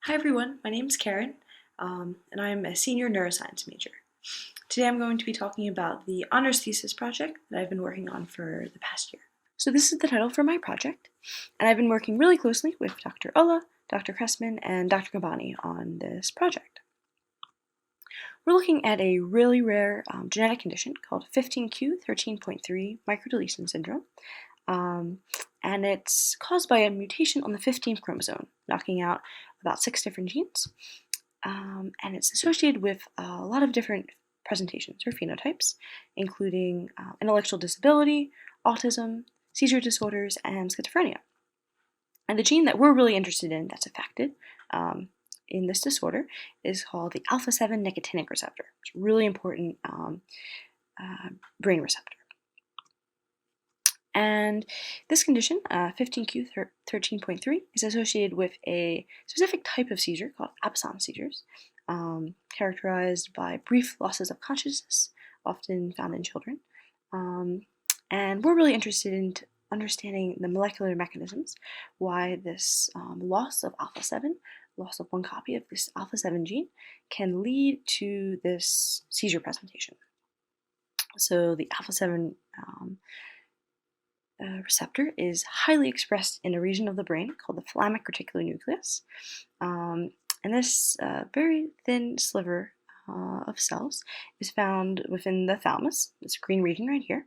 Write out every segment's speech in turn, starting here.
Hi everyone, my name is Karen, and I'm a senior neuroscience major. Today I'm going to be talking about the honors thesis project that I've been working on for the past year. So this is the title for my project, and I've been working really closely with Dr. Ulla, Dr. Cressman, and Dr. Gabani on this project. We're looking at a really rare genetic condition called 15q13.3 microdeletion syndrome, and it's caused by a mutation on the 15th chromosome, knocking out about 6 different genes. And it's associated with a lot of different presentations or phenotypes, including intellectual disability, autism, seizure disorders, and schizophrenia. And the gene that we're really interested in that's affected in this disorder is called the alpha-7 nicotinic receptor. It's a really important brain receptor. And this condition, 15q13.3, is associated with a specific type of seizure called absence seizures, characterized by brief losses of consciousness, often found in children. And we're really interested in understanding the molecular mechanisms why this loss of alpha-7, loss of one copy of this alpha-7 gene, can lead to this seizure presentation. So the alpha-7 receptor is highly expressed in a region of the brain called the Thalamocortical Nucleus. And this very thin sliver of cells is found within the thalamus, this green region right here.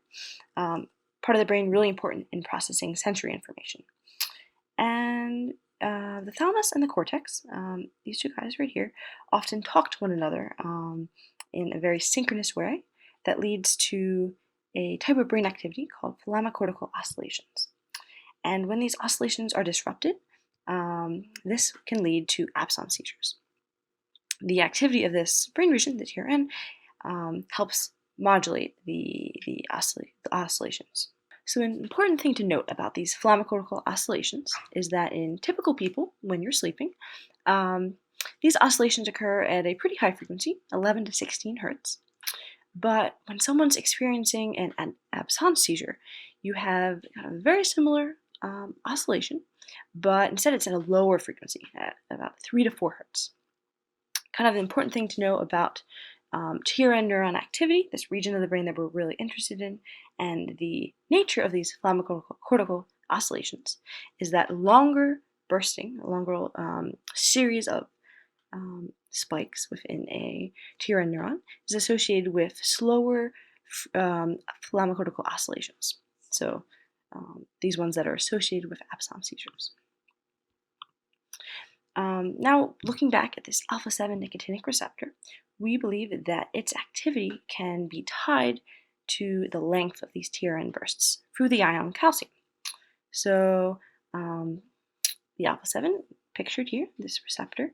Part of the brain really important in processing sensory information. And the thalamus and the cortex, these two guys right here, often talk to one another in a very synchronous way that leads to a type of brain activity called Flama-cortical oscillations. And when these oscillations are disrupted, this can lead to absence seizures. The activity of this brain region, the Therrien, helps modulate the oscillations. So an important thing to note about these Flama-cortical oscillations is that in typical people, when you're sleeping, these oscillations occur at a pretty high frequency, 11 to 16 hertz. But when someone's experiencing an absence seizure, you have a very similar oscillation, but instead it's at a lower frequency, at about 3 to 4 hertz. Kind of an important thing to know about Therrien neuron activity, this region of the brain that we're really interested in, and the nature of these Flama-cortical oscillations is that longer bursting, a longer series of spikes within a Therrien neuron is associated with slower Thalamocortical oscillations. So these ones that are associated with absence seizures. Now, looking back at this alpha-7 nicotinic receptor, we believe that its activity can be tied to the length of these Therrien bursts through the ion calcium. So the alpha-7 pictured here, this receptor,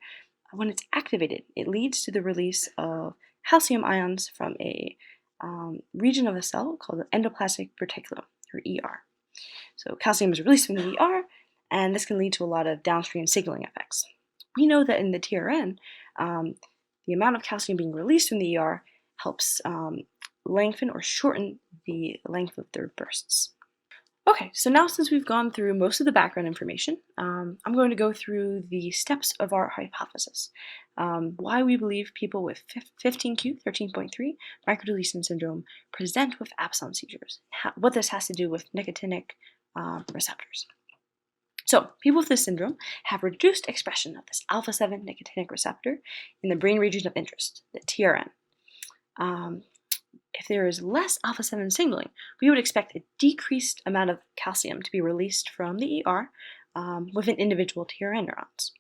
when it's activated, it leads to the release of calcium ions from a region of the cell called the endoplasmic reticulum, or ER. So calcium is released from the ER, and this can lead to a lot of downstream signaling effects. We know that in the Therrien, the amount of calcium being released from the ER helps lengthen or shorten the length of their bursts. Okay, so now since we've gone through most of the background information, I'm going to go through the steps of our hypothesis. Why we believe people with 15q13.3 microdeletion syndrome present with absence seizures, what this has to do with nicotinic receptors. So, people with this syndrome have reduced expression of this alpha-7 nicotinic receptor in the brain region of interest, the Therrien. If there is less alpha-7 signaling, we would expect a decreased amount of calcium to be released from the ER within individual Therrien neurons.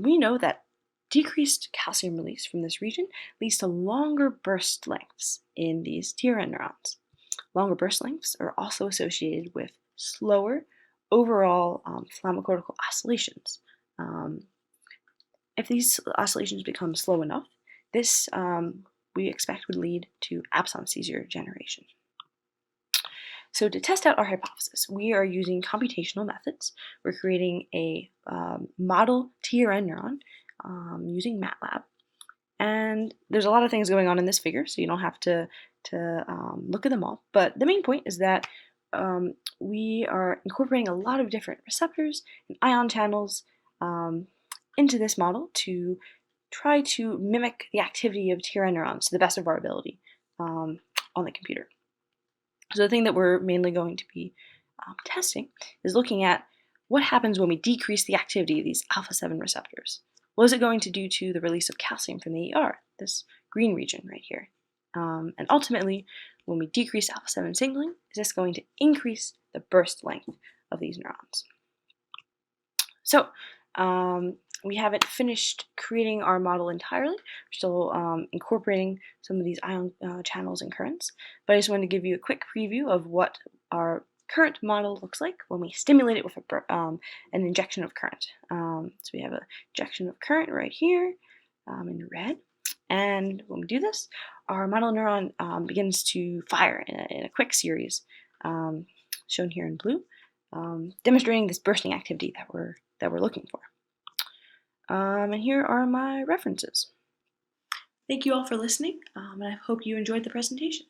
We know that decreased calcium release from this region leads to longer burst lengths in these Therrien neurons. Longer burst lengths are also associated with slower overall Flama-cortical oscillations. If these oscillations become slow enough, this we expect would lead to absence seizure generation. So to test out our hypothesis, we are using computational methods. We're creating a model Therrien neuron using MATLAB. And there's a lot of things going on in this figure, so you don't have to look at them all. But the main point is that we are incorporating a lot of different receptors and ion channels into this model to try to mimic the activity of Therrien neurons to the best of our ability on the computer. So the thing that we're mainly going to be testing is looking at what happens when we decrease the activity of these alpha-7 receptors. What is it going to do to the release of calcium from the ER, this green region right here? And ultimately, when we decrease alpha-7 signaling, is this going to increase the burst length of these neurons? So we haven't finished creating our model entirely. We're still incorporating some of these ion channels and currents, but I just wanted to give you a quick preview of what our current model looks like when we stimulate it with an injection of current. So we have an injection of current right here in red, and when we do this, our model neuron begins to fire in a quick series, shown here in blue, demonstrating this bursting activity that we're looking for. And here are my references. Thank you all for listening, and I hope you enjoyed the presentation.